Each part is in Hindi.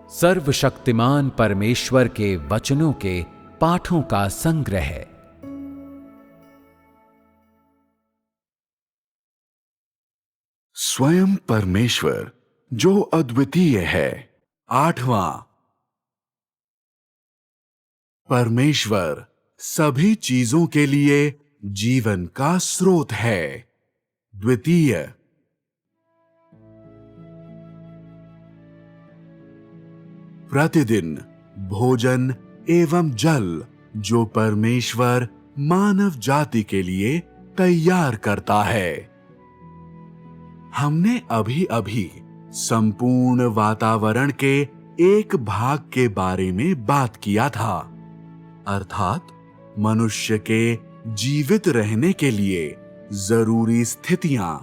सर्वशक्तिमान परमेश्वर के वचनों के पाठों का संग्रह। स्वयं परमेश्वर जो अद्वितीय है। 8वां। परमेश्वर सभी चीजों के लिए जीवन का स्रोत है। द्वितीय। प्रतिदिन भोजन एवं जल जो परमेश्वर मानव जाति के लिए तैयार करता है। हमने अभी अभी संपूर्ण वातावरण के एक भाग के बारे में बात किया था, अर्थात मनुष्य के जीवित रहने के लिए जरूरी स्थितियां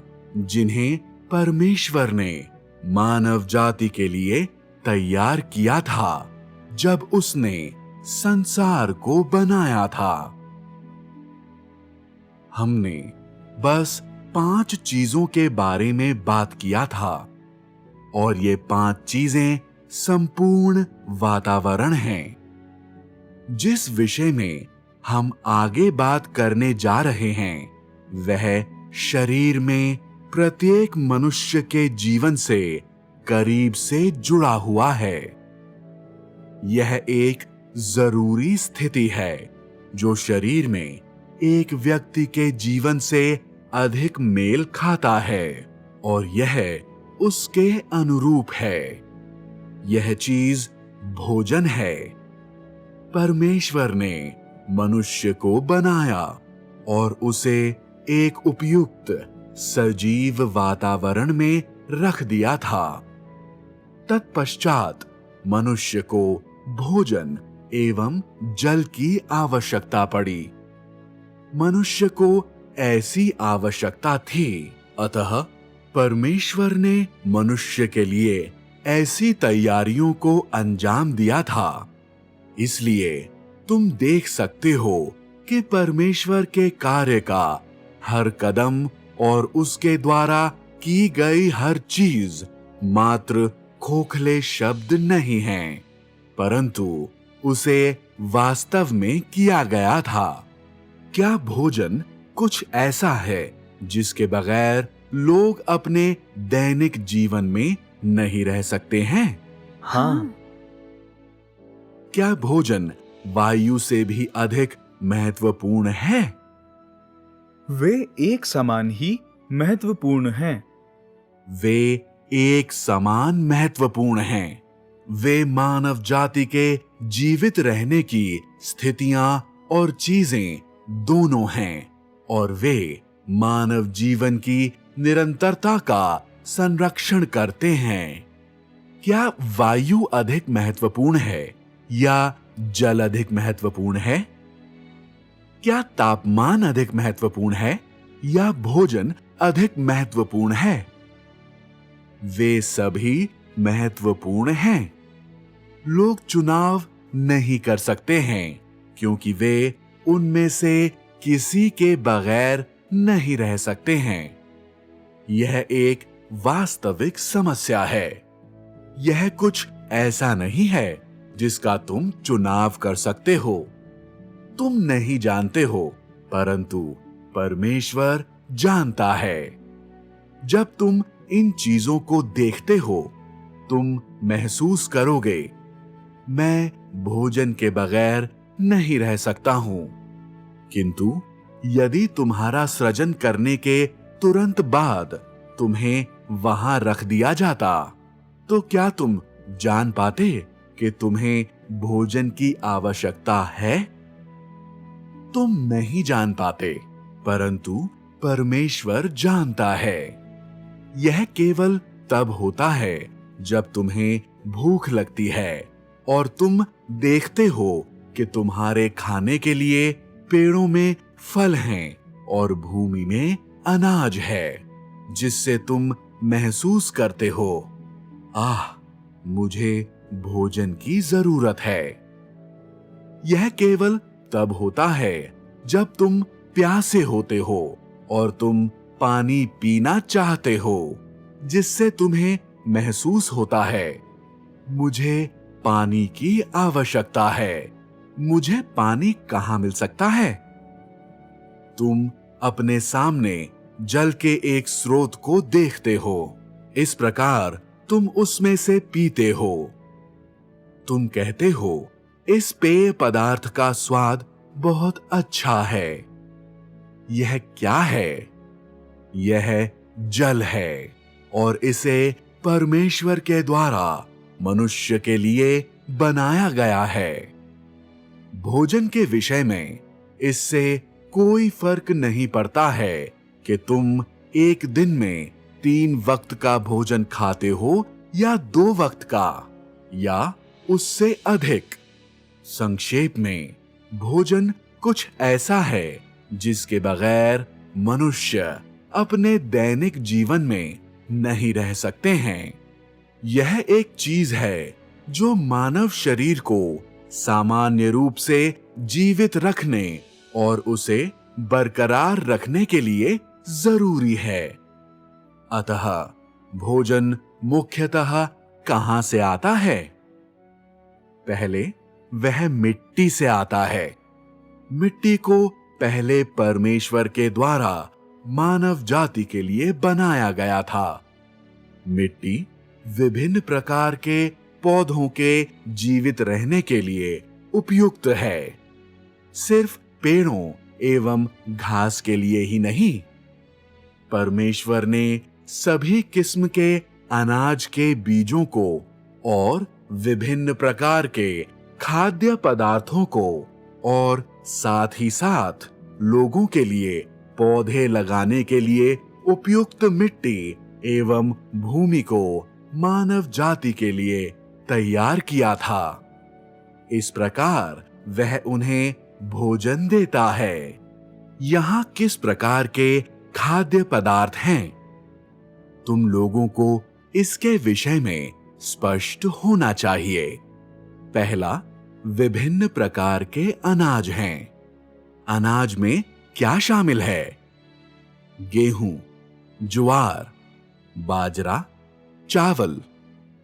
जिन्हें परमेश्वर ने मानव जाति के लिए तैयार किया था जब उसने संसार को बनाया था। हमने बस 5 चीजों के बारे में बात किया था और ये 5 चीजें संपूर्ण वातावरण हैं। जिस विषय में हम आगे बात करने जा रहे हैं वह शरीर में प्रत्येक मनुष्य के जीवन से करीब से जुड़ा हुआ है। यह एक जरूरी स्थिति है जो शरीर में एक व्यक्ति के जीवन से अधिक मेल खाता है और यह उसके अनुरूप है। यह चीज भोजन है। परमेश्वर ने मनुष्य को बनाया और उसे एक उपयुक्त सजीव वातावरण में रख दिया था। तत्पश्चात मनुष्य को भोजन एवं जल की आवश्यकता पड़ी। मनुष्य को ऐसी आवश्यकता थी, अतः परमेश्वर ने मनुष्य के लिए ऐसी तैयारियों को अंजाम दिया था। इसलिए तुम देख सकते हो कि परमेश्वर के कार्य का हर कदम और उसके द्वारा की गई हर चीज मात्र खोखले शब्द नहीं हैं, परंतु उसे वास्तव में किया गया था। क्या भोजन कुछ ऐसा है जिसके बगैर लोग अपने दैनिक जीवन में नहीं रह सकते हैं? हाँ। क्या भोजन वायु से भी अधिक महत्वपूर्ण है? वे एक समान ही महत्वपूर्ण हैं। वे एक समान महत्वपूर्ण हैं। वे मानव जाति के जीवित रहने की स्थितियां और चीजें दोनों हैं और वे मानव जीवन की निरंतरता का संरक्षण करते हैं। क्या वायु अधिक महत्वपूर्ण है या जल अधिक महत्वपूर्ण है? क्या तापमान अधिक महत्वपूर्ण है या भोजन अधिक महत्वपूर्ण है? वे सभी महत्वपूर्ण हैं। लोग चुनाव नहीं कर सकते हैं क्योंकि वे उनमें से किसी के बगैर नहीं रह सकते हैं। यह एक वास्तविक समस्या है। यह कुछ ऐसा नहीं है जिसका तुम चुनाव कर सकते हो। तुम नहीं जानते हो, परंतु परमेश्वर जानता है। जब तुम इन चीजों को देखते हो, तुम महसूस करोगे, मैं भोजन के बगैर नहीं रह सकता हूं। किंतु यदि तुम्हारा सृजन करने के तुरंत बाद तुम्हें वहां रख दिया जाता, तो क्या तुम जान पाते कि तुम्हें भोजन की आवश्यकता है? तुम नहीं जान पाते, परंतु परमेश्वर जानता है। यह केवल तब होता है जब तुम्हें भूख लगती है और तुम देखते हो कि तुम्हारे खाने के लिए पेड़ों में फल हैं और भूमि में अनाज है, जिससे तुम महसूस करते हो, आह, मुझे भोजन की जरूरत है। यह केवल तब होता है जब तुम प्यासे होते हो और तुम पानी पीना चाहते हो, जिससे तुम्हें महसूस होता है, मुझे पानी की आवश्यकता है। मुझे पानी कहाँ मिल सकता है? तुम अपने सामने जल के एक स्रोत को देखते हो। इस प्रकार तुम उसमें से पीते हो। तुम कहते हो, इस पेय पदार्थ का स्वाद बहुत अच्छा है। यह क्या है? यह जल है और इसे परमेश्वर के द्वारा मनुष्य के लिए बनाया गया है। भोजन के विषय में इससे कोई फर्क नहीं पड़ता है कि तुम एक दिन में 3 वक्त का भोजन खाते हो या 2 वक्त का या उससे अधिक। संक्षेप में, भोजन कुछ ऐसा है जिसके बगैर मनुष्य अपने दैनिक जीवन में नहीं रह सकते हैं। यह एक चीज है जो मानव शरीर को सामान्य रूप से जीवित रखने और उसे बरकरार रखने के लिए जरूरी है। अतः भोजन मुख्यतः कहां से आता है? पहले वह मिट्टी से आता है। मिट्टी को पहले परमेश्वर के द्वारा मानव जाति के लिए बनाया गया था। मिट्टी विभिन्न प्रकार के पौधों के जीवित रहने के लिए उपयुक्त है। सिर्फ पेड़ों एवं घास के लिए ही नहीं। परमेश्वर ने सभी किस्म के अनाज के बीजों को और विभिन्न प्रकार के खाद्य पदार्थों को और साथ ही साथ लोगों के लिए पौधे लगाने के लिए उपयुक्त मिट्टी एवं भूमि को मानव जाति के लिए तैयार किया था। इस प्रकार वह उन्हें भोजन देता है। यहां किस प्रकार के खाद्य पदार्थ हैं? तुम लोगों को इसके विषय में स्पष्ट होना चाहिए। पहला, विभिन्न प्रकार के अनाज हैं। अनाज में क्या शामिल है? गेहूं, ज्वार, बाजरा, चावल,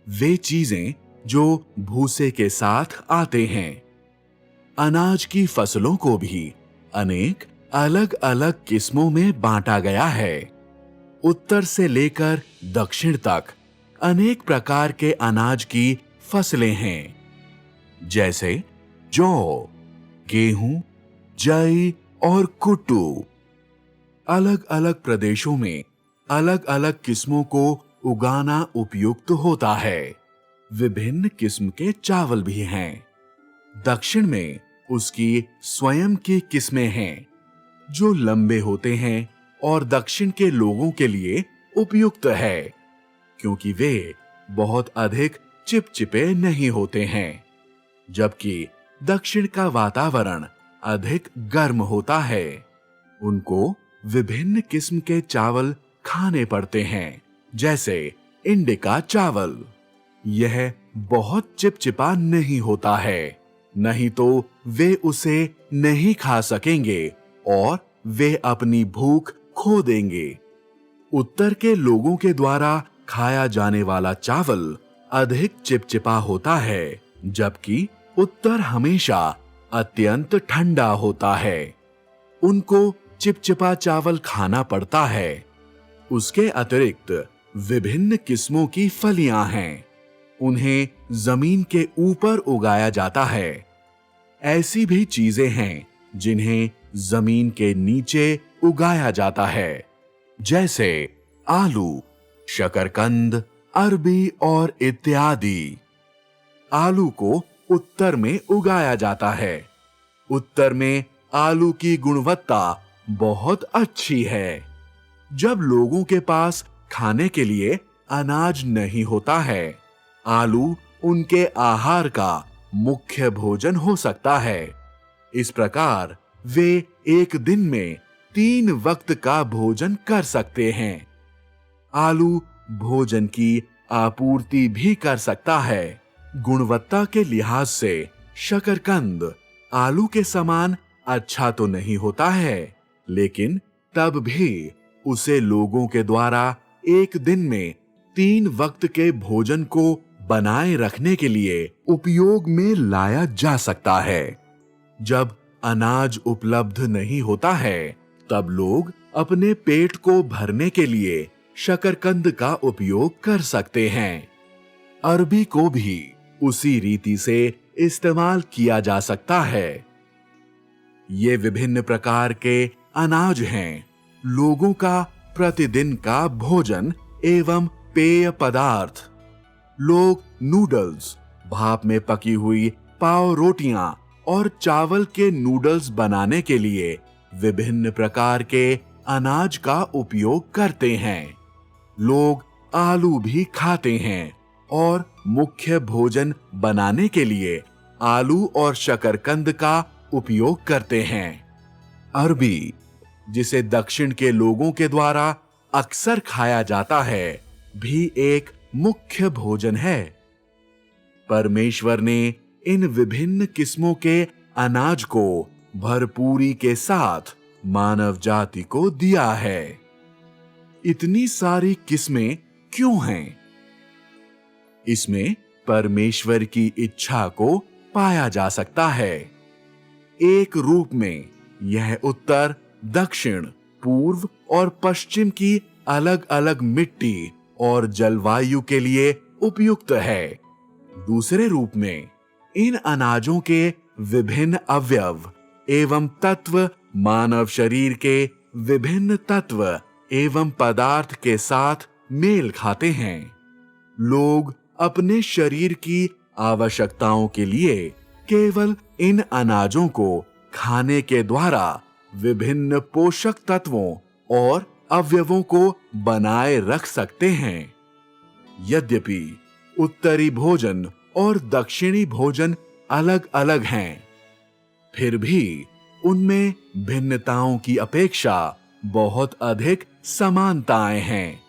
वे चीजें जो भूसे के साथ आते हैं। अनाज की फसलों को भी अनेक अलग अलग किस्मों में बांटा गया है। उत्तर से लेकर दक्षिण तक अनेक प्रकार के अनाज की फसलें हैं, जैसे जौ, गेहूं, जई और कुट्टू। अलग अलग प्रदेशों में अलग अलग किस्मों को उगाना उपयुक्त होता है। विभिन्न किस्म के चावल भी हैं। दक्षिण में उसकी स्वयं की किस्में हैं, जो लंबे होते हैं और दक्षिण के लोगों के लिए उपयुक्त है, क्योंकि वे बहुत अधिक चिपचिपे नहीं होते हैं। जबकि दक्षिण का वातावरण अधिक गर्म होता है। उनको विभिन्न किस्म के चावल खाने पड़ते हैं, जैसे इंडिका चावल। यह बहुत चिपचिपा नहीं होता है, नहीं तो वे उसे नहीं खा सकेंगे और वे अपनी भूख खो देंगे। उत्तर के लोगों के द्वारा खाया जाने वाला चावल अधिक चिपचिपा होता है, जबकि उत्तर हमेशा अत्यंत ठंडा होता है। उनको चिपचिपा चावल खाना पड़ता है। उसके अतिरिक्त विभिन्न किस्मों की फलियां हैं। उन्हें जमीन के ऊपर उगाया जाता है। ऐसी भी चीजें हैं जिन्हें जमीन के नीचे उगाया जाता है, जैसे आलू, शकरकंद, अरबी और इत्यादि। आलू को उत्तर में उगाया जाता है। उत्तर में आलू की गुणवत्ता बहुत अच्छी है। जब लोगों के पास खाने के लिए अनाज नहीं होता है, आलू उनके आहार का मुख्य भोजन हो सकता है। इस प्रकार वे एक दिन में 3 वक्त का भोजन कर सकते हैं। आलू भोजन की आपूर्ति भी कर सकता है। गुणवत्ता के लिहाज से शकरकंद आलू के समान अच्छा तो नहीं होता है, लेकिन तब भी उसे लोगों के द्वारा एक दिन में 3 वक्त के भोजन को बनाए रखने के लिए उपयोग में लाया जा सकता है। जब अनाज उपलब्ध नहीं होता है, तब लोग अपने पेट को भरने के लिए शकरकंद का उपयोग कर सकते हैं। अरबी को भी उसी रीति से इस्तेमाल किया जा सकता है। ये विभिन्न प्रकार के अनाज हैं, लोगों का प्रतिदिन का भोजन एवं पेय पदार्थ। लोग नूडल्स, भाप में पकी हुई पाव रोटियां और चावल के नूडल्स बनाने के लिए विभिन्न प्रकार के अनाज का उपयोग करते हैं। लोग आलू भी खाते हैं और मुख्य भोजन बनाने के लिए आलू और शकरकंद का उपयोग करते हैं। अरबी, जिसे दक्षिण के लोगों के द्वारा अक्सर खाया जाता है, भी एक मुख्य भोजन है। परमेश्वर ने इन विभिन्न किस्मों के अनाज को भरपूरी के साथ मानव जाति को दिया है। इतनी सारी किस्में क्यों हैं? इसमें परमेश्वर की इच्छा को पाया जा सकता है। एक रूप में यह उत्तर, दक्षिण, पूर्व और पश्चिम की अलग अलग मिट्टी और जलवायु के लिए उपयुक्त है। दूसरे रूप में इन अनाजों के विभिन्न अवयव एवं तत्व मानव शरीर के विभिन्न तत्व एवं पदार्थ के साथ मेल खाते हैं। लोग अपने शरीर की आवश्यकताओं के लिए केवल इन अनाजों को खाने के द्वारा विभिन्न पोषक तत्वों और अवयवों को बनाए रख सकते हैं। यद्यपि उत्तरी भोजन और दक्षिणी भोजन अलग अलग हैं, फिर भी उनमें भिन्नताओं की अपेक्षा बहुत अधिक समानताएं हैं।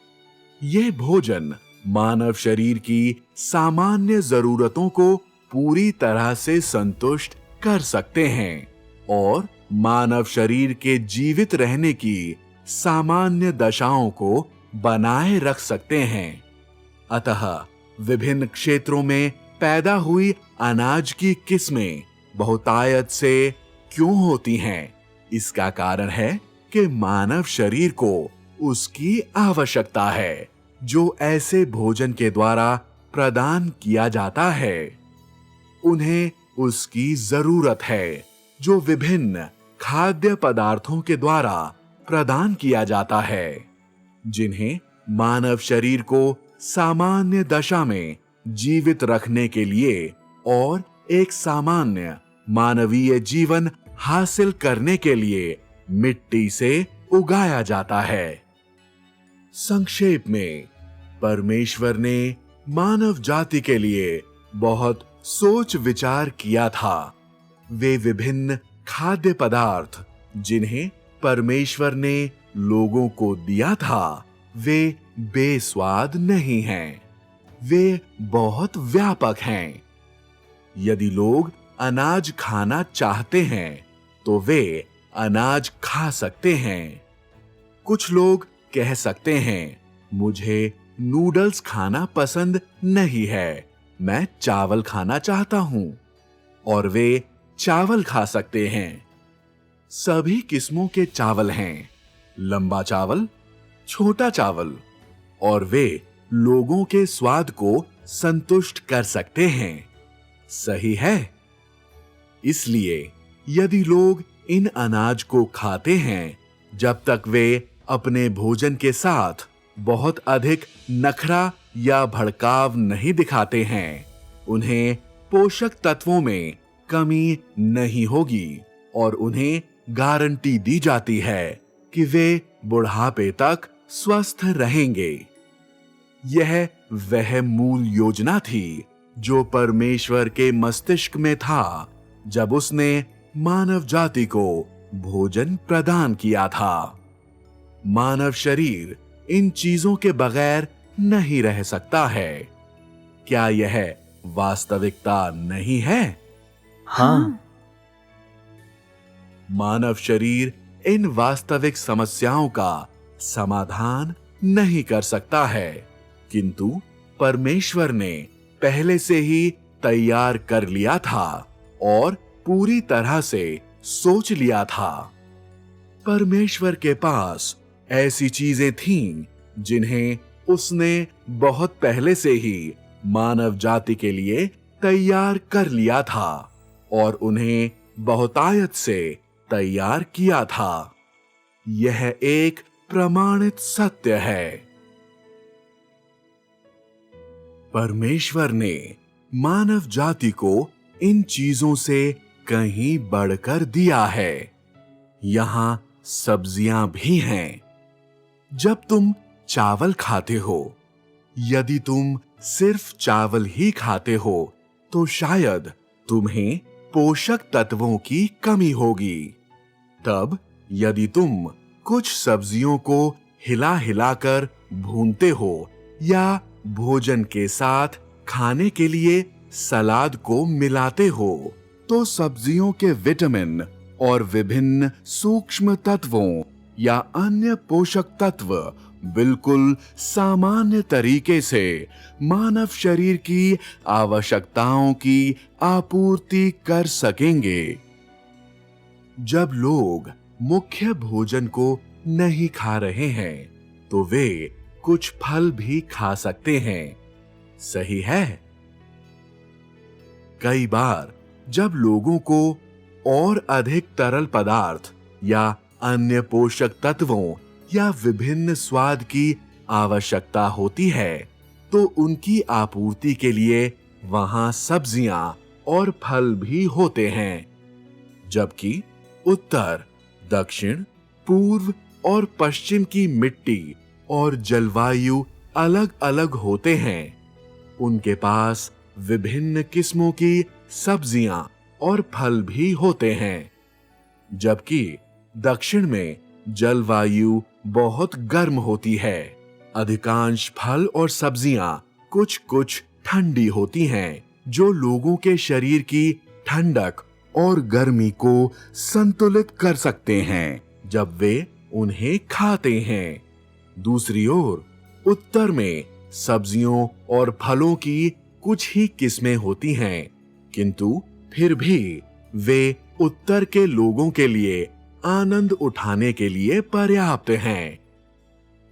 ये भोजन मानव शरीर की सामान्य जरूरतों को पूरी तरह से संतुष्ट कर सकते हैं और मानव शरीर के जीवित रहने की सामान्य दशाओं को बनाए रख सकते हैं। अतः विभिन्न क्षेत्रों में पैदा हुई अनाज की किस्में बहुतायत से क्यों होती हैं? इसका कारण है कि मानव शरीर को उसकी आवश्यकता है, जो ऐसे भोजन के द्वारा प्रदान किया जाता है। उन्हें उसकी जरूरत है, जो विभिन्न खाद्य पदार्थों के द्वारा प्रदान किया जाता है, जिन्हें मानव शरीर को सामान्य दशा में जीवित रखने के लिए और एक सामान्य मानवीय जीवन हासिल करने के लिए मिट्टी से उगाया जाता है। संक्षेप में, परमेश्वर ने मानव जाति के लिए बहुत सोच विचार किया था। वे विभिन्न खाद्य पदार्थ जिन्हें परमेश्वर ने लोगों को दिया था, वे बेस्वाद नहीं हैं, वे बहुत व्यापक हैं। यदि लोग अनाज खाना चाहते हैं, तो वे अनाज खा सकते हैं। कुछ लोग कह सकते हैं, मुझे नूडल्स खाना पसंद नहीं है, मैं चावल खाना चाहता हूं, और वे चावल खा सकते हैं। सभी किस्मों के चावल हैं, लंबा चावल, छोटा चावल, और वे लोगों के स्वाद को संतुष्ट कर सकते हैं। सही है? इसलिए यदि लोग इन अनाज को खाते हैं, जब तक वे अपने भोजन के साथ बहुत अधिक नखरा या भड़काव नहीं दिखाते हैं, उन्हें पोषक तत्वों में कमी नहीं होगी और उन्हें गारंटी दी जाती है कि वे बुढ़ापे तक स्वस्थ रहेंगे। यह वह मूल योजना थी जो परमेश्वर के मस्तिष्क में था जब उसने मानव जाति को भोजन प्रदान किया था। मानव शरीर इन चीजों के बगैर नहीं रह सकता है। क्या यह वास्तविकता नहीं है? हाँ। मानव शरीर इन वास्तविक समस्याओं का समाधान नहीं कर सकता है, किंतु परमेश्वर ने पहले से ही तैयार कर लिया था और पूरी तरह से सोच लिया था। परमेश्वर के पास ऐसी चीजें थीं जिन्हें उसने बहुत पहले से ही मानव जाति के लिए तैयार कर लिया था और उन्हें बहुतायत से तैयार किया था। यह एक प्रमाणित सत्य है। परमेश्वर ने मानव जाति को इन चीजों से कहीं बढ़कर दिया है। यहां सब्जियां भी हैं। जब तुम चावल खाते हो, यदि तुम सिर्फ चावल ही खाते हो तो शायद तुम्हें पोषक तत्वों की कमी होगी। तब यदि तुम कुछ सब्जियों को हिला हिलाकर भूनते हो या भोजन के साथ खाने के लिए सलाद को मिलाते हो तो सब्जियों के विटामिन और विभिन्न सूक्ष्म तत्वों या अन्य पोषक तत्व बिल्कुल सामान्य तरीके से मानव शरीर की आवश्यकताओं की आपूर्ति कर सकेंगे। जब लोग मुख्य भोजन को नहीं खा रहे हैं तो वे कुछ फल भी खा सकते हैं, सही है? कई बार जब लोगों को और अधिक तरल पदार्थ या अन्य पोषक तत्वों या विभिन्न स्वाद की आवश्यकता होती है तो उनकी आपूर्ति के लिए वहां सब्जियां और फल भी होते हैं। जबकि उत्तर, दक्षिण, पूर्व और पश्चिम की मिट्टी और जलवायु अलग अलग होते हैं, उनके पास विभिन्न किस्मों की सब्जियां और फल भी होते हैं। जबकि दक्षिण में जलवायु बहुत गर्म होती है, अधिकांश फल और सब्जियां कुछ कुछ ठंडी होती हैं, जो लोगों के शरीर की ठंडक और गर्मी को संतुलित कर सकते हैं जब वे उन्हें खाते हैं। दूसरी ओर उत्तर में सब्जियों और फलों की कुछ ही किस्में होती हैं, किंतु फिर भी वे उत्तर के लोगों के लिए आनंद उठाने के लिए पर्याप्त हैं।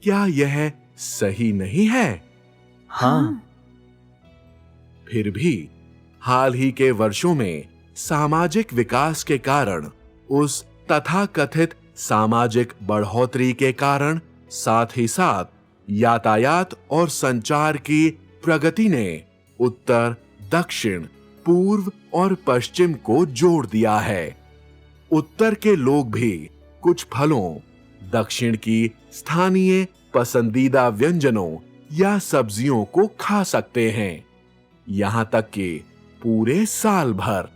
क्या यह सही नहीं है? हाँ। फिर भी हाल ही के वर्षों में सामाजिक विकास के कारण, उस तथाकथित सामाजिक बढ़ोतरी के कारण, साथ ही साथ यातायात और संचार की प्रगति ने उत्तर, दक्षिण, पूर्व और पश्चिम को जोड़ दिया है। उत्तर के लोग भी कुछ फलों, दक्षिण की स्थानीय पसंदीदा व्यंजनों या सब्जियों को खा सकते हैं, यहां तक कि पूरे साल भर।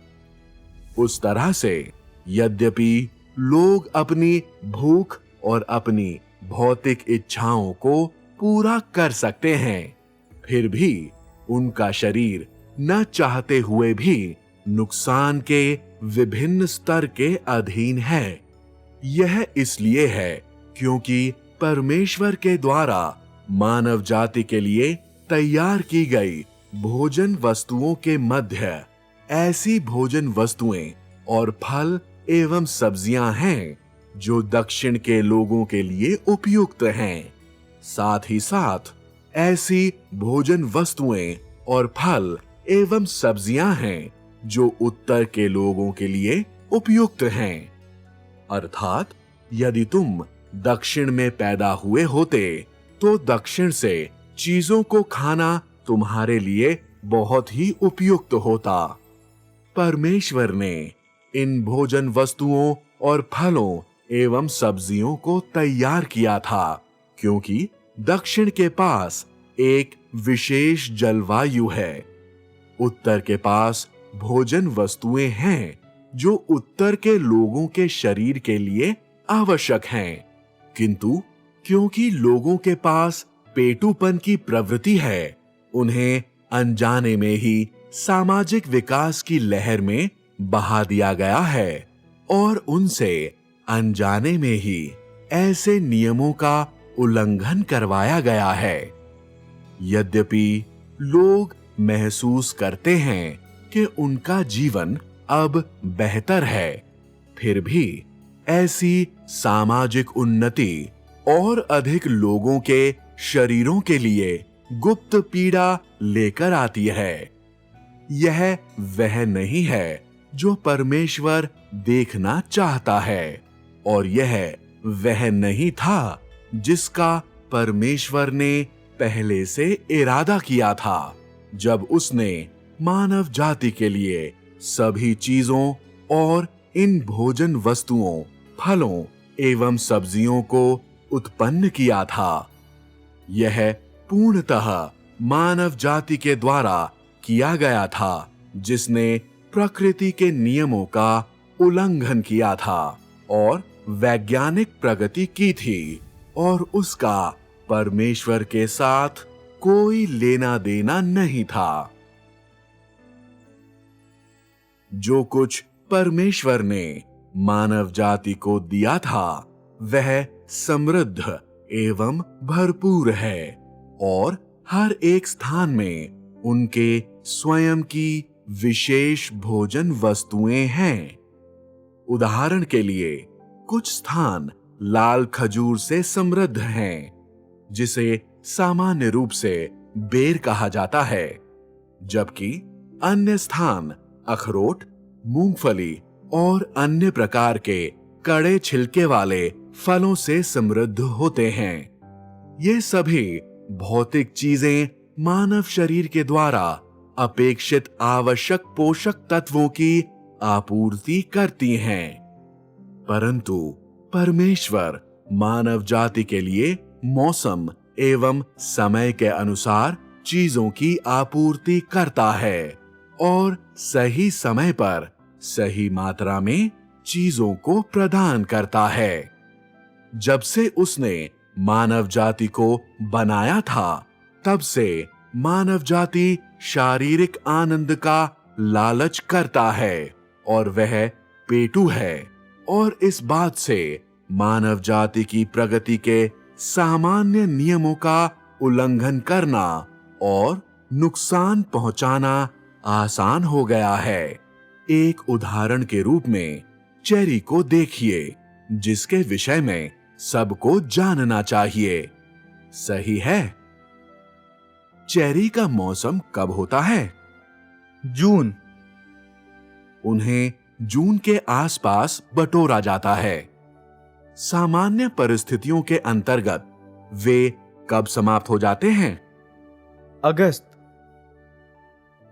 उस तरह से यद्यपि लोग अपनी भूख और अपनी भौतिक इच्छाओं को पूरा कर सकते हैं, फिर भी उनका शरीर न चाहते हुए भी नुकसान के विभिन्न स्तर के अधीन है। यह इसलिए है क्योंकि परमेश्वर के द्वारा मानव जाति के लिए तैयार की गई भोजन वस्तुओं के मध्य ऐसी भोजन वस्तुएं और फल एवं सब्जियां हैं जो दक्षिण के लोगों के लिए उपयुक्त हैं। साथ ही साथ ऐसी भोजन वस्तुएं और फल एवं सब्जियां हैं जो उत्तर के लोगों के लिए उपयुक्त हैं। अर्थात यदि तुम दक्षिण में पैदा हुए होते तो दक्षिण से चीजों को खाना तुम्हारे लिए बहुत ही उपयुक्त होता। परमेश्वर ने इन भोजन वस्तुओं और फलों एवं सब्जियों को तैयार किया था क्योंकि दक्षिण के पास एक विशेष जलवायु है। उत्तर के पास भोजन वस्तुएं हैं जो उत्तर के लोगों के शरीर के लिए आवश्यक हैं, किंतु क्योंकि लोगों के पास पेटूपन की प्रवृत्ति है, उन्हें अनजाने में ही सामाजिक विकास की लहर में बहा दिया गया है और उनसे अनजाने में ही ऐसे नियमों का उल्लंघन करवाया गया है। यद्यपि लोग महसूस करते हैं कि उनका जीवन अब बेहतर है, फिर भी ऐसी सामाजिक उन्नति और अधिक लोगों के शरीरों के लिए गुप्त पीड़ा लेकर आती है। यह वह नहीं है जो परमेश्वर देखना चाहता है, और यह वह नहीं था जिसका परमेश्वर ने पहले से इरादा किया था जब उसने मानव जाति के लिए सभी चीजों और इन भोजन वस्तुओं, फलों एवं सब्जियों को उत्पन्न किया था। यह पूर्णतः मानव जाति के द्वारा किया गया था, जिसने प्रकृति के नियमों का उल्लंघन किया था और वैज्ञानिक प्रगति की थी, और उसका परमेश्वर के साथ कोई लेना देना नहीं था। जो कुछ परमेश्वर ने मानव जाति को दिया था वह समृद्ध एवं भरपूर है, और हर एक स्थान में उनके स्वयं की विशेष भोजन वस्तुएं हैं। उदाहरण के लिए कुछ स्थान लाल खजूर से समृद्ध हैं, जिसे सामान्य रूप से बेर कहा जाता है, जबकि अन्य स्थान अखरोट, मूंगफली और अन्य प्रकार के कड़े छिलके वाले फलों से समृद्ध होते हैं। ये सभी भौतिक चीजें मानव शरीर के द्वारा अपेक्षित आवश्यक पोषक तत्वों की आपूर्ति करती हैं, परंतु परमेश्वर मानव जाति के लिए मौसम एवं समय के अनुसार चीजों की आपूर्ति करता है और सही समय पर सही मात्रा में चीजों को प्रदान करता है। जब से उसने मानव जाति को बनाया था, तब से मानव जाति शारीरिक आनंद का लालच करता है और वह पेटू है, और इस बात से मानव जाति की प्रगति के सामान्य नियमों का उल्लंघन करना और नुकसान पहुंचाना आसान हो गया है। एक उदाहरण के रूप में चेरी को देखिए, जिसके विषय में सबको जानना चाहिए, सही है? चेरी का मौसम कब होता है? जून। उन्हें जून के आसपास बटोरा जाता है। सामान्य परिस्थितियों के अंतर्गत वे कब समाप्त हो जाते हैं? अगस्त।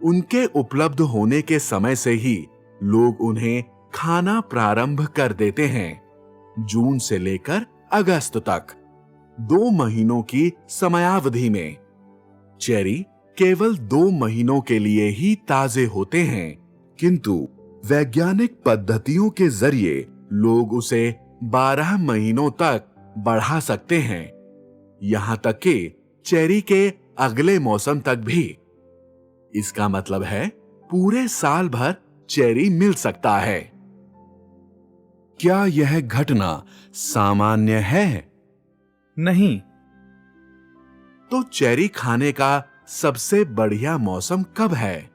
उनके उपलब्ध होने के समय से ही लोग उन्हें खाना प्रारंभ कर देते हैं। जून से लेकर अगस्त तक 2 महीनों की समयावधि में चेरी केवल 2 महीनों के लिए ही ताजे होते हैं, किंतु वैज्ञानिक पद्धतियों के जरिए लोग उसे 12 महीनों तक बढ़ा सकते हैं, यहां तक कि चेरी के अगले मौसम तक भी। इसका मतलब है पूरे साल भर चेरी मिल सकता है। क्या यह घटना सामान्य है? नहीं। तो चेरी खाने का सबसे बढ़िया मौसम कब है?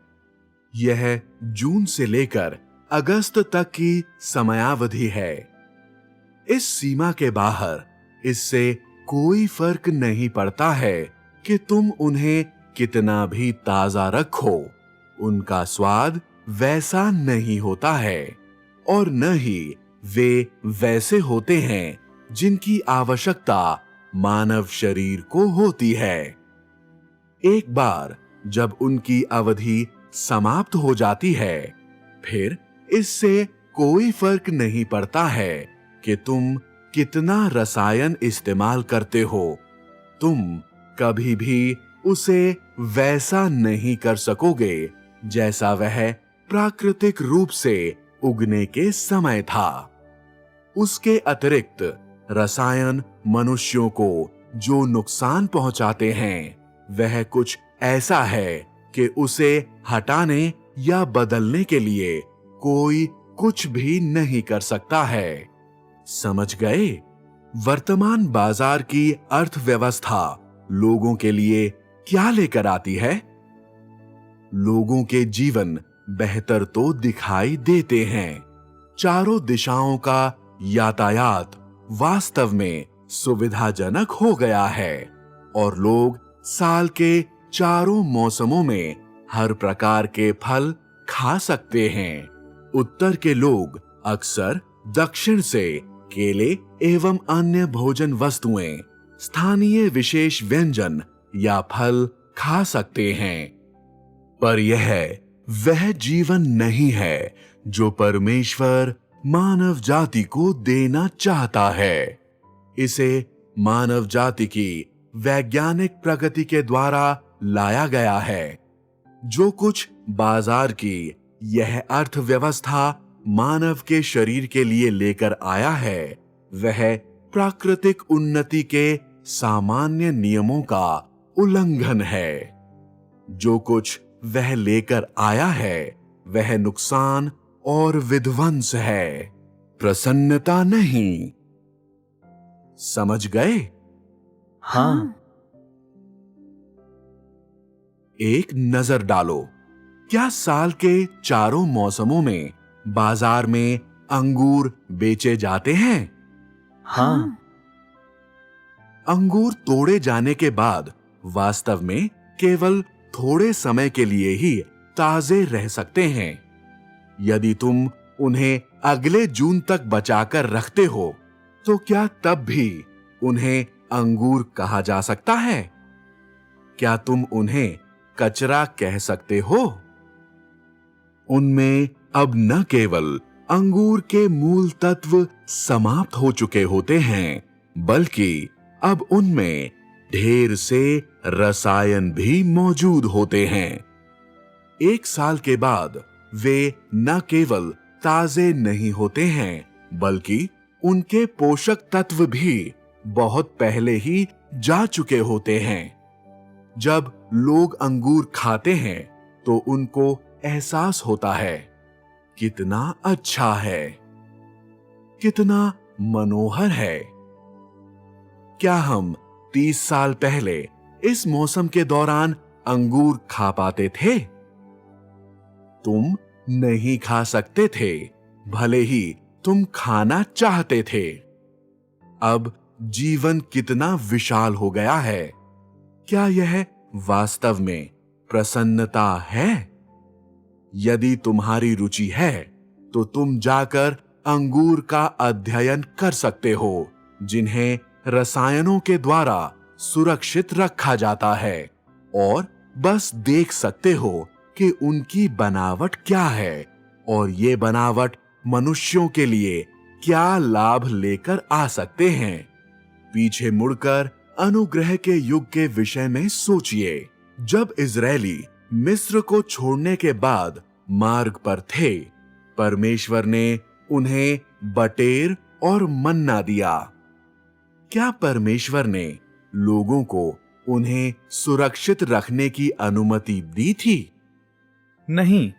यह जून से लेकर अगस्त तक की समयावधि है। इस सीमा के बाहर इससे कोई फर्क नहीं पड़ता है कि तुम उन्हें कितना भी ताजा रखो, उनका स्वाद वैसा नहीं होता है, और न ही वे वैसे होते हैं जिनकी आवश्यकता मानव शरीर को होती है। एक बार जब उनकी अवधि समाप्त हो जाती है, फिर इससे कोई फर्क नहीं पड़ता है कि तुम कितना रसायन इस्तेमाल करते हो, तुम कभी भी उसे वैसा नहीं कर सकोगे जैसा वह प्राकृतिक रूप से उगने के समय था। उसके अतिरिक्त रसायन मनुष्यों को जो नुकसान पहुंचाते हैं, वह कुछ ऐसा है कि उसे हटाने या बदलने के लिए कोई कुछ भी नहीं कर सकता है। समझ गए? वर्तमान बाजार की अर्थव्यवस्था लोगों के लिए क्या लेकर आती है? लोगों के जीवन बेहतर तो दिखाई देते हैं। चारों दिशाओं का यातायात वास्तव में सुविधाजनक हो गया है और लोग साल के चारों मौसमों में हर प्रकार के फल खा सकते हैं। उत्तर के लोग अक्सर दक्षिण से केले एवं अन्य भोजन वस्तुएं, स्थानीय विशेष व्यंजन या फल खा सकते हैं। पर यह वह जीवन नहीं है जो परमेश्वर मानव जाति को देना चाहता है। इसे मानव जाति की वैज्ञानिक प्रगति के द्वारा लाया गया है। जो कुछ बाजार की यह अर्थव्यवस्था मानव के शरीर के लिए लेकर आया है, वह प्राकृतिक उन्नति के सामान्य नियमों का उल्लंघन है। जो कुछ वह लेकर आया है, वह नुकसान और विध्वंस है, प्रसन्नता नहीं। समझ गए? हाँ। एक नजर डालो, क्या साल के चारों मौसमों में बाजार में अंगूर बेचे जाते हैं? हाँ। अंगूर तोड़े जाने के बाद वास्तव में केवल थोड़े समय के लिए ही ताजे रह सकते हैं। यदि तुम उन्हें अगले जून तक बचाकर रखते हो, तो क्या तब भी उन्हें अंगूर कहा जा सकता है? क्या तुम उन्हें कचरा कह सकते हो? उनमें अब न केवल अंगूर के मूल तत्व समाप्त हो चुके होते हैं, बल्कि अब उनमें ढेर से रसायन भी मौजूद होते हैं। एक साल के बाद वे न केवल ताजे नहीं होते हैं, बल्कि उनके पोषक तत्व भी बहुत पहले ही जा चुके होते हैं। जब लोग अंगूर खाते हैं तो उनको एहसास होता है, कितना अच्छा है, कितना मनोहर है। क्या हम 30 साल पहले इस मौसम के दौरान अंगूर खा पाते थे? तुम नहीं खा सकते थे, भले ही तुम खाना चाहते थे। अब जीवन कितना विशाल हो गया है। क्या यह वास्तव में प्रसन्नता है? यदि तुम्हारी रुचि है, तो तुम जाकर अंगूर का अध्ययन कर सकते हो, जिन्हें रसायनों के द्वारा सुरक्षित रखा जाता है, और बस देख सकते हो कि उनकी बनावट क्या है और ये बनावट मनुष्यों के लिए क्या लाभ लेकर आ सकते हैं। पीछे मुड़कर अनुग्रह के युग के विषय में सोचिए। जब इजरायली मिस्र को छोड़ने के बाद मार्ग पर थे, परमेश्वर ने उन्हें बटेर और मन्ना दिया। क्या परमेश्वर ने लोगों को उन्हें सुरक्षित रखने की अनुमति दी थी? नहीं।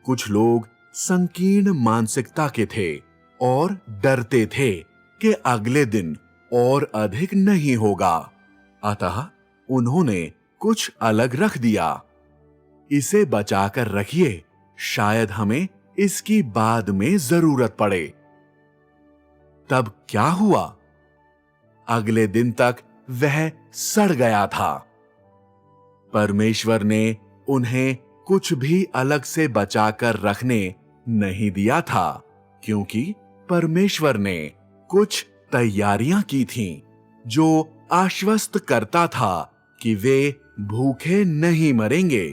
कुछ लोग संकीर्ण मानसिकता के थे और डरते थे कि अगले दिन और अधिक नहीं होगा, अतः उन्होंने कुछ अलग रख दिया। इसे बचाकर रखिए, शायद हमें इसकी बाद में जरूरत पड़े। तब क्या हुआ? अगले दिन तक वह सड़ गया था। परमेश्वर ने उन्हें कुछ भी अलग से बचाकर रखने नहीं दिया था, क्योंकि परमेश्वर ने कुछ तैयारियां की थीं, जो आश्वस्त करता था कि वे भूखे नहीं मरेंगे।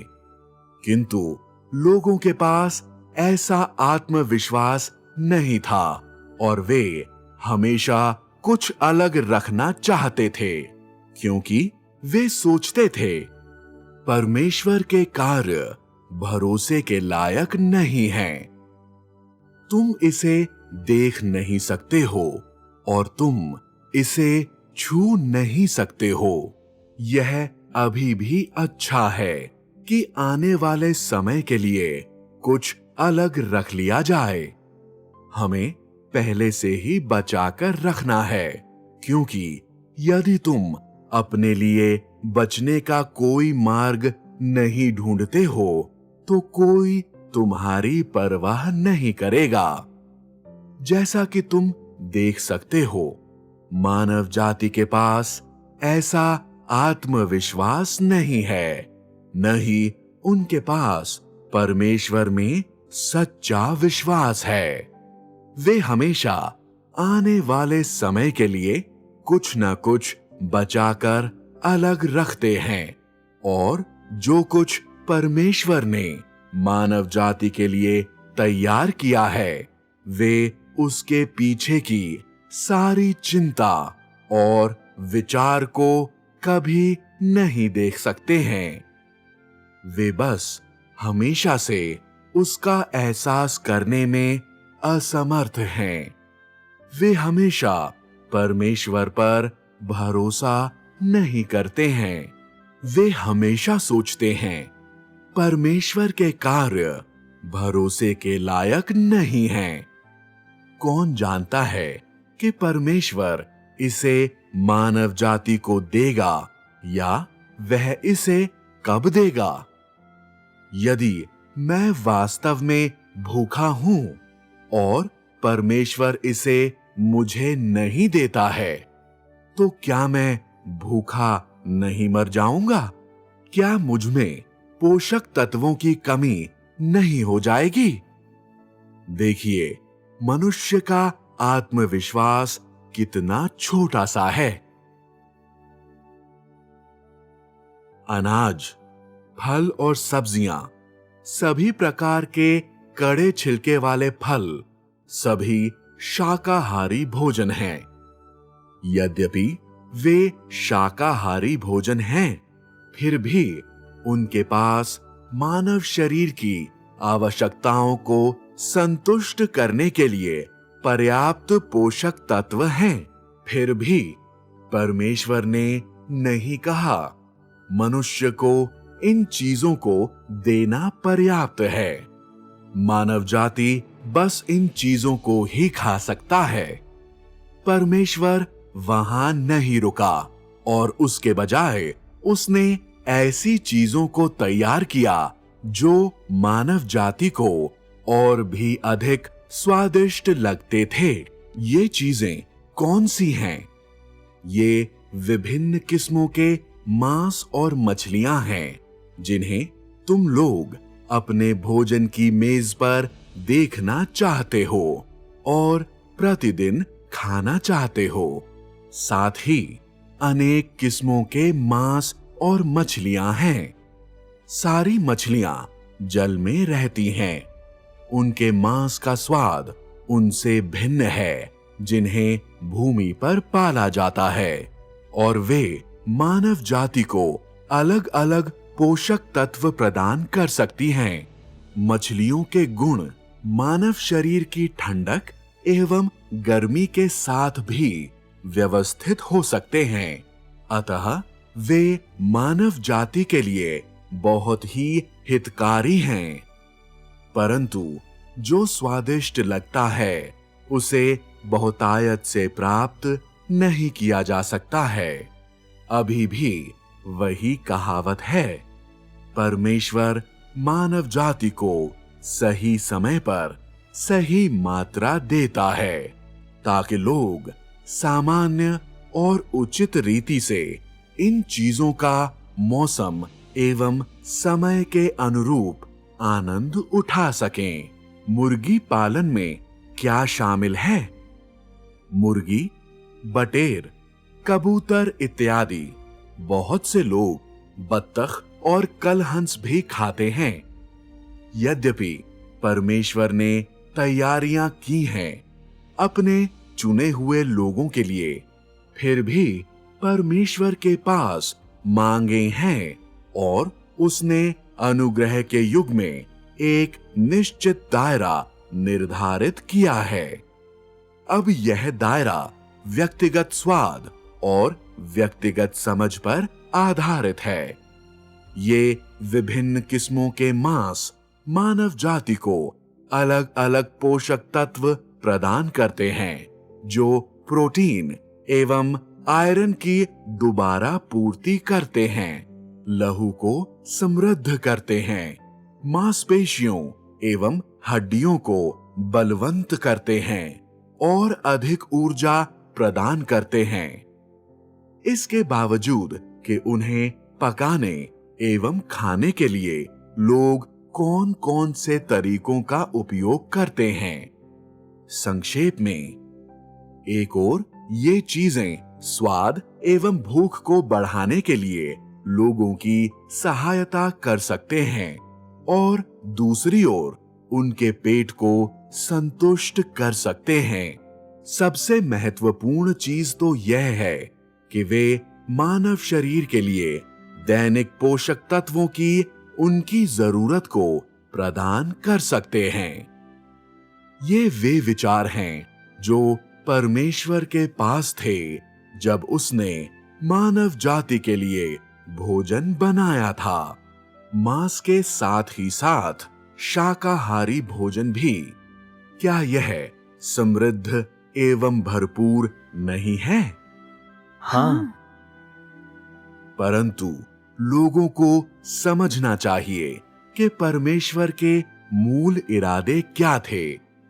किंतु लोगों के पास ऐसा आत्मविश्वास नहीं था और वे हमेशा कुछ अलग रखना चाहते थे, क्योंकि वे सोचते थे परमेश्वर के कार्य भरोसे के लायक नहीं हैं। तुम इसे देख नहीं सकते हो और तुम इसे छू नहीं सकते हो। यह अभी भी अच्छा है कि आने वाले समय के लिए कुछ अलग रख लिया जाए। हमें पहले से ही बचाकर रखना है, क्योंकि यदि तुम अपने लिए बचने का कोई मार्ग नहीं ढूंढते हो तो कोई तुम्हारी परवाह नहीं करेगा। जैसा कि तुम देख सकते हो, मानव जाति के पास ऐसा आत्मविश्वास नहीं है, न ही उनके पास परमेश्वर में सच्चा विश्वास है। वे हमेशा आने वाले समय के लिए कुछ न कुछ बचाकर अलग रखते हैं और जो कुछ परमेश्वर ने मानव जाति के लिए तैयार किया है, वे उसके पीछे की सारी चिंता और विचार को कभी नहीं देख सकते हैं। वे बस हमेशा से उसका एहसास करने में असमर्थ हैं। वे हमेशा परमेश्वर पर भरोसा नहीं करते हैं। वे हमेशा सोचते हैं परमेश्वर के कार्य भरोसे के लायक नहीं हैं। कौन जानता है कि परमेश्वर इसे मानव जाति को देगा या वह इसे कब देगा? यदि मैं वास्तव में भूखा हूं और परमेश्वर इसे मुझे नहीं देता है, तो क्या मैं भूखा नहीं मर जाऊंगा? क्या मुझ में पोषक तत्वों की कमी नहीं हो जाएगी? देखिए, मनुष्य का आत्मविश्वास कितना छोटा सा है। अनाज, फल और सब्जियां, सभी प्रकार के कड़े छिलके वाले फल, सभी शाकाहारी भोजन हैं। यद्यपि वे शाकाहारी भोजन हैं, फिर भी उनके पास मानव शरीर की आवश्यकताओं को संतुष्ट करने के लिए पर्याप्त पोषक तत्व हैं। फिर भी परमेश्वर ने नहीं कहा मनुष्य को इन चीजों को देना पर्याप्त है। मानव जाति बस इन चीजों को ही खा सकता है। परमेश्वर वहां नहीं रुका और उसके बजाय उसने ऐसी चीजों को तैयार किया जो मानव जाति को और भी अधिक स्वादिष्ट लगते थे। ये चीजें कौन सी हैं? ये विभिन्न किस्मों के मांस और मछलियां हैं जिन्हें तुम लोग अपने भोजन की मेज पर देखना चाहते हो और प्रतिदिन खाना चाहते हो। साथ ही अनेक किस्मों के मांस और मछलियां हैं। सारी मछलियां जल में रहती हैं। उनके मांस का स्वाद उनसे भिन्न है जिन्हें भूमि पर पाला जाता है, और वे मानव जाति को अलग अलग पोषक तत्व प्रदान कर सकती हैं। मछलियों के गुण मानव शरीर की ठंडक एवं गर्मी के साथ भी व्यवस्थित हो सकते हैं। अतः वे मानव जाति के लिए बहुत ही हितकारी हैं। परंतु जो स्वादिष्ट लगता है उसे बहुतायत से प्राप्त नहीं किया जा सकता है। अभी भी वही कहावत है, परमेश्वर मानव जाति को सही समय पर सही मात्रा देता है ताकि लोग सामान्य और उचित रीति से इन चीजों का मौसम एवं समय के अनुरूप आनंद उठा सकें। मुर्गी पालन में क्या शामिल है? मुर्गी, बटेर, कबूतर इत्यादि। बहुत से लोग बत्तख और कलहंस भी खाते हैं। यद्यपि परमेश्वर ने तैयारियां की हैं अपने चुने हुए लोगों के लिए, फिर भी परमेश्वर के पास मांगे हैं और उसने अनुग्रह के युग में एक निश्चित दायरा निर्धारित किया है। अब यह दायरा व्यक्तिगत स्वाद और व्यक्तिगत समझ पर आधारित है। ये विभिन्न किस्मों के मांस मानव जाति को अलग अलग पोषक तत्व प्रदान करते हैं जो प्रोटीन एवं आयरन की दोबारा पूर्ति करते हैं, लहू को समृद्ध करते हैं, मांसपेशियों एवं हड्डियों को बलवंत करते हैं और अधिक ऊर्जा प्रदान करते हैं। इसके बावजूद कि उन्हें पकाने एवं खाने के लिए लोग कौन कौन से तरीकों का उपयोग करते हैं। संक्षेप में, एक ओर ये चीजें स्वाद एवं भूख को बढ़ाने के लिए लोगों की सहायता कर सकते हैं और दूसरी ओर उनके पेट को संतुष्ट कर सकते हैं। सबसे महत्वपूर्ण चीज तो यह है कि वे मानव शरीर के लिए दैनिक पोषक तत्वों की उनकी जरूरत को प्रदान कर सकते हैं। ये वे विचार हैं जो परमेश्वर के पास थे जब उसने मानव जाति के लिए भोजन बनाया था। मांस के साथ ही साथ शाकाहारी भोजन भी। क्या यह समृद्ध एवं भरपूर नहीं है? हाँ। परंतु लोगों को समझना चाहिए कि परमेश्वर के मूल इरादे क्या थे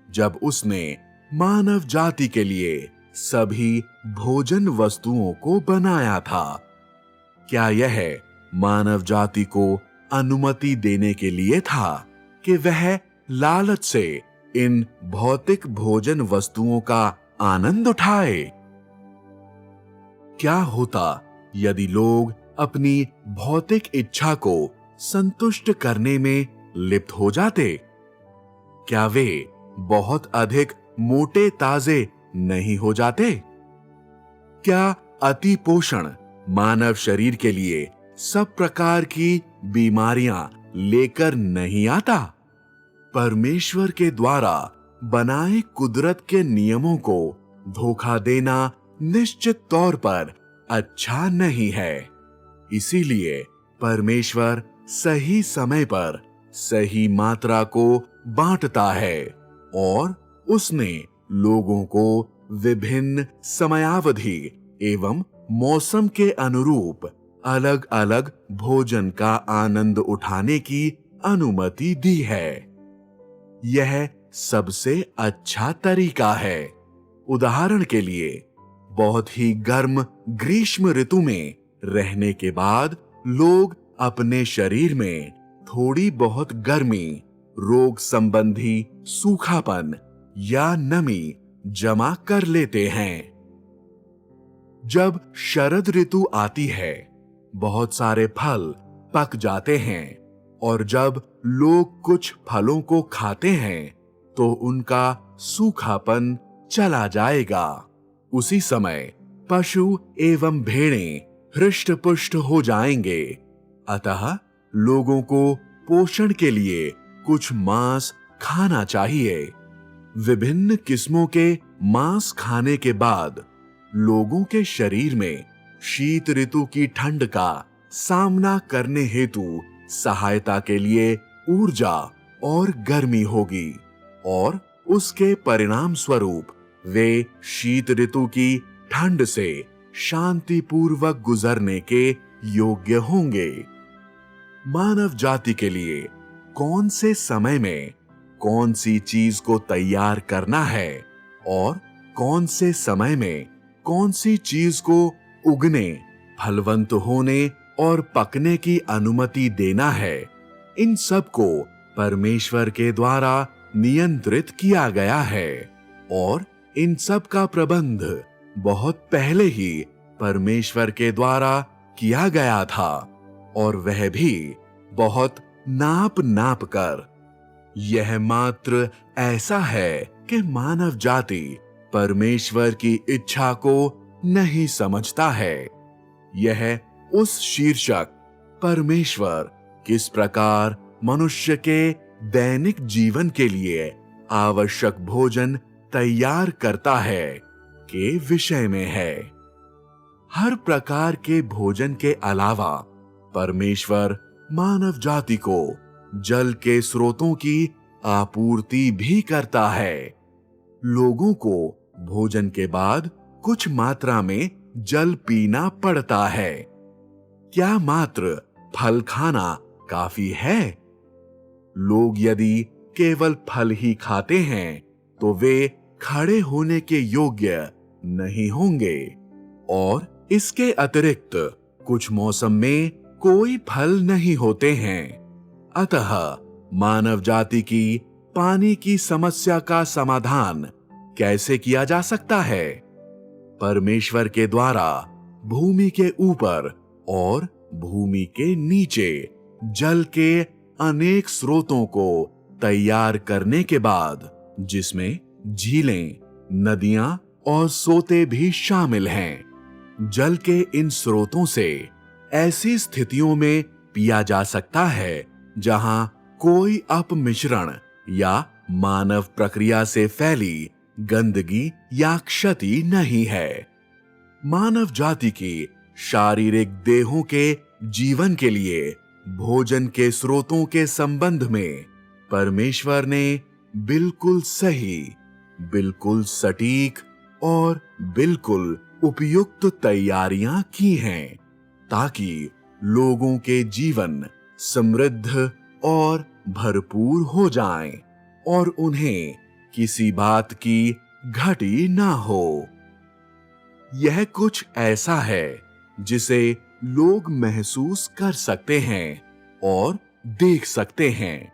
जब उसने मानव जाति के लिए सभी भोजन वस्तुओं को बनाया था। क्या यह मानव जाति को अनुमति देने के लिए था कि वह लालच से इन भौतिक भोजन वस्तुओं का आनंद उठाए? क्या होता यदि लोग अपनी भौतिक इच्छा को संतुष्ट करने में लिप्त हो जाते? क्या वे बहुत अधिक मोटे ताजे नहीं हो जाते? क्या अति पोषण मानव शरीर के लिए सब प्रकार की बीमारियां लेकर नहीं आता? परमेश्वर के द्वारा बनाए कुदरत के नियमों को धोखा देना निश्चित तौर पर अच्छा नहीं है। इसीलिए परमेश्वर सही समय पर सही मात्रा को बांटता है और उसने लोगों को विभिन्न समयावधि एवं मौसम के अनुरूप अलग अलग भोजन का आनंद उठाने की अनुमति दी है। यह सबसे अच्छा तरीका है। उदाहरण के लिए, बहुत ही गर्म ग्रीष्म ऋतु में रहने के बाद लोग अपने शरीर में थोड़ी बहुत गर्मी, रोग संबंधी सूखापन या नमी जमा कर लेते हैं। जब शरद ऋतु आती है, बहुत सारे फल पक जाते हैं और जब लोग कुछ फलों को खाते हैं तो उनका सूखापन चला जाएगा। उसी समय पशु एवं भेड़ें हृष्ट पुष्ट हो जाएंगे। अतः लोगों को पोषण के लिए कुछ मांस खाना चाहिए। विभिन्न किस्मों के मांस खाने के बाद लोगों के शरीर में शीत ऋतु की ठंड का सामना करने हेतु सहायता के लिए ऊर्जा और गर्मी होगी और उसके परिणाम स्वरूप वे शीत ऋतु की ठंड से शांतिपूर्वक गुजरने के योग्य होंगे। मानव जाति के लिए कौन से समय में कौन सी चीज को तैयार करना है और कौन से समय में कौन सी चीज को उगने, फलवंत होने और पकने की अनुमति देना है, इन सब को परमेश्वर के द्वारा नियंत्रित किया गया है और इन सब का प्रबंध बहुत पहले ही परमेश्वर के द्वारा किया गया था और वह भी बहुत नाप नाप कर। यह मात्र ऐसा है कि मानव जाति परमेश्वर की इच्छा को नहीं समझता है। यह उस शीर्षक परमेश्वर किस प्रकार मनुष्य के दैनिक जीवन के लिए आवश्यक भोजन तैयार करता है के विषय में है। हर प्रकार के भोजन के अलावा परमेश्वर मानव जाति को जल के स्रोतों की आपूर्ति भी करता है। लोगों को भोजन के बाद कुछ मात्रा में जल पीना पड़ता है। क्या मात्र फल खाना काफी है। लोग यदि केवल फल ही खाते हैं तो वे खड़े होने के योग्य नहीं होंगे, और इसके अतिरिक्त कुछ मौसम में कोई फल नहीं होते हैं। अतः मानव जाति की पानी की समस्या का समाधान कैसे किया जा सकता है? परमेश्वर के द्वारा भूमि के ऊपर और भूमि के नीचे जल के अनेक स्रोतों को तैयार करने के बाद, जिसमें झीलें, नदियां और सोते भी शामिल हैं। जल के इन स्रोतों से ऐसी स्थितियों में पिया जा सकता है जहां कोई अपमिश्रण या मानव प्रक्रिया से फैली गंदगी या क्षति नहीं है। मानव जाति की शारीरिक देहों के जीवन के लिए भोजन के स्रोतों के संबंध में परमेश्वर ने बिल्कुल सही, बिल्कुल सटीक और बिल्कुल उपयुक्त तैयारियां की हैं, ताकि लोगों के जीवन समृद्ध और भरपूर हो जाएं और उन्हें किसी बात की घटी ना हो। यह कुछ ऐसा है जिसे लोग महसूस कर सकते हैं और देख सकते हैं।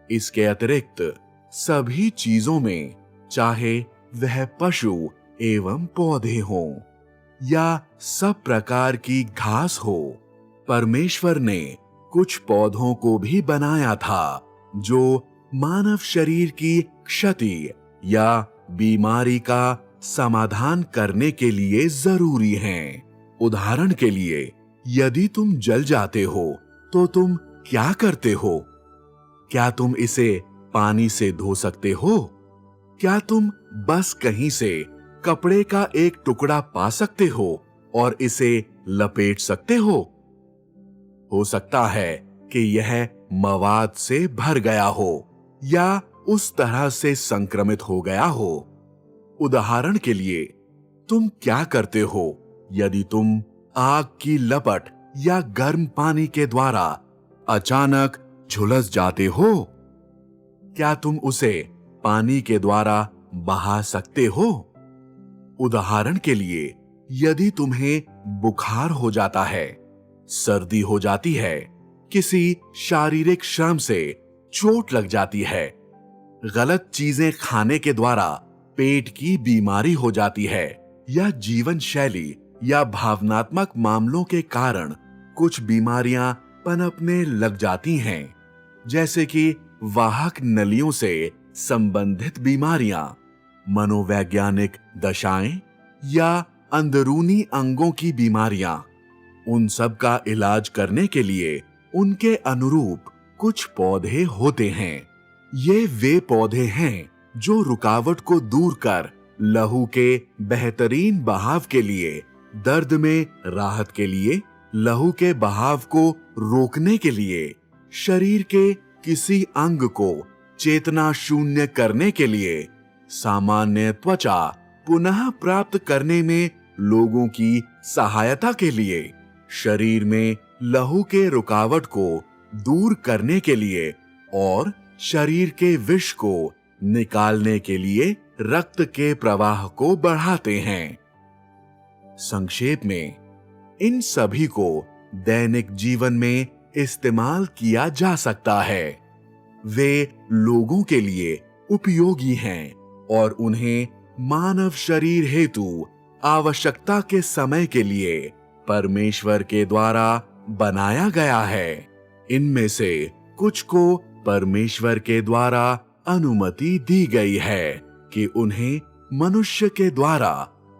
इसके अतिरिक्त सभी चीजों में, चाहे वह पशु एवं पौधे हों या सब प्रकार की घास हो, परमेश्वर ने कुछ पौधों को भी बनाया था जो मानव शरीर की क्षति या बीमारी का समाधान करने के लिए जरूरी हैं। उदाहरण के लिए, यदि तुम जल जाते हो तो तुम क्या करते हो? क्या तुम इसे पानी से धो सकते हो? क्या तुम बस कहीं से कपड़े का एक टुकड़ा पा सकते हो और इसे लपेट सकते हो? हो सकता है कि यह मवाद से भर गया हो या उस तरह से संक्रमित हो गया हो। उदाहरण के लिए, तुम क्या करते हो यदि तुम आग की लपट या गर्म पानी के द्वारा अचानक झुलस जाते हो? क्या तुम उसे पानी के द्वारा बहा सकते हो? उदाहरण के लिए, यदि तुम्हें बुखार हो जाता है, सर्दी हो जाती है, किसी शारीरिक श्रम से चोट लग जाती है, गलत चीजें खाने के द्वारा पेट की बीमारी हो जाती है, या जीवन शैली या भावनात्मक मामलों के कारण कुछ बीमारियां पनपने लग जाती हैं, जैसे कि वाहक नलियों से संबंधित बीमारियां, मनोवैज्ञानिक दशाएं या अंदरूनी अंगों की बीमारियां। उन सब का इलाज करने के लिए उनके अनुरूप कुछ पौधे होते हैं। ये वे पौधे हैं जो रुकावट को दूर कर लहू के बेहतरीन बहाव के लिए, दर्द में राहत के लिए, लहू के बहाव को रोकने के लिए, शरीर के किसी अंग को चेतना शून्य करने के लिए, सामान्य त्वचा पुनः प्राप्त करने में लोगों की सहायता के लिए, शरीर में लहू के रुकावट को दूर करने के लिए और शरीर के विष को निकालने के लिए रक्त के प्रवाह को बढ़ाते हैं। संक्षेप में, इन सभी को दैनिक जीवन में इस्तेमाल किया जा सकता है। वे लोगों के लिए उपयोगी हैं और उन्हें मानव शरीर हेतु आवश्यकता के समय के लिए परमेश्वर के द्वारा बनाया गया है। इनमें से कुछ को परमेश्वर के द्वारा अनुमति दी गई है कि उन्हें मनुष्य के द्वारा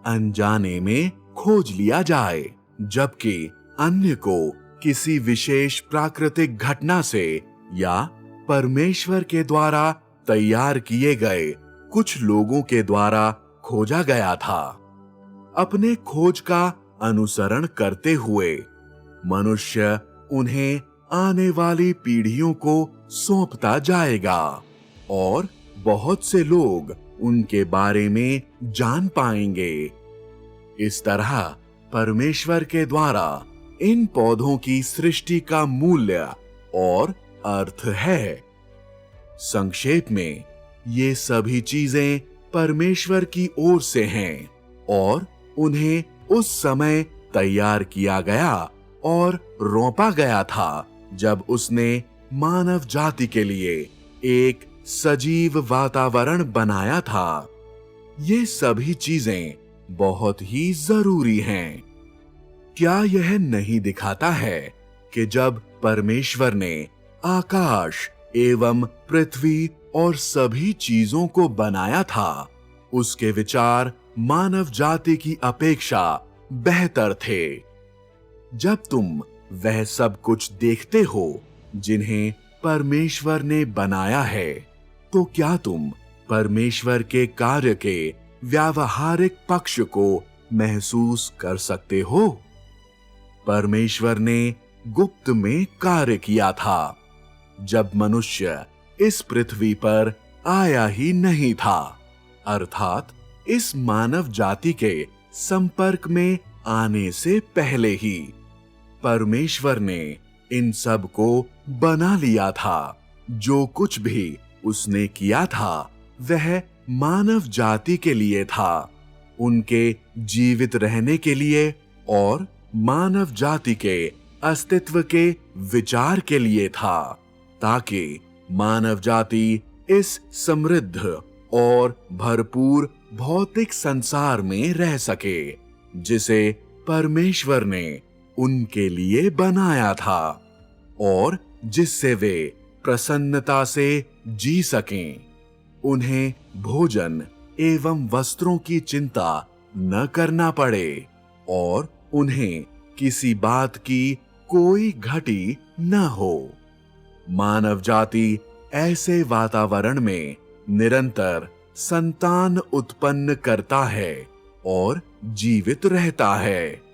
अनजाने में खोज लिया जाए, जबकि अन्य को किसी विशेष प्राकृतिक घटना से या परमेश्वर के द्वारा तैयार किए गए कुछ लोगों के द्वारा खोजा गया था। अपने खोज का अनुसरण करते हुए मनुष्य उन्हें आने वाली पीढ़ियों को सौंपता जाएगा और बहुत से लोग उनके बारे में जान पाएंगे। इस तरह परमेश्वर के द्वारा इन पौधों की सृष्टि का मूल्य और अर्थ है। संक्षेप में, ये सभी चीजें परमेश्वर की ओर से हैं और उन्हें उस समय तैयार किया गया और रोंपा गया था जब उसने मानव जाति के लिए एक सजीव वातावरण बनाया था। ये सभी चीजें बहुत ही जरूरी हैं। क्या यह नहीं दिखाता है कि जब परमेश्वर ने आकाश एवं पृथ्वी और सभी चीजों को बनाया था, उसके विचार मानव जाति की अपेक्षा बेहतर थे? जब तुम वह सब कुछ देखते हो जिन्हें परमेश्वर ने बनाया है, तो क्या तुम परमेश्वर के कार्य के व्यावहारिक पक्ष को महसूस कर सकते हो? परमेश्वर ने गुप्त में कार्य किया था, जब मनुष्य इस पृथ्वी पर आया ही नहीं था, अर्थात इस मानव जाति के संपर्क में आने से पहले ही। परमेश्वर ने इन सब को बना लिया था। जो कुछ भी उसने किया था वह मानव जाति के लिए था, उनके जीवित रहने के लिए और मानव जाति के अस्तित्व के विचार के लिए था, ताकि मानव जाति इस समृद्ध और भरपूर भौतिक संसार में रह सके जिसे परमेश्वर ने उनके लिए बनाया था और जिससे वे प्रसन्नता से जी सकें। उन्हें भोजन एवं वस्त्रों की चिंता न करना पड़े और उन्हें किसी बात की कोई घटी न हो। मानव जाति ऐसे वातावरण में निरंतर संतान उत्पन्न करता है और जीवित रहता है।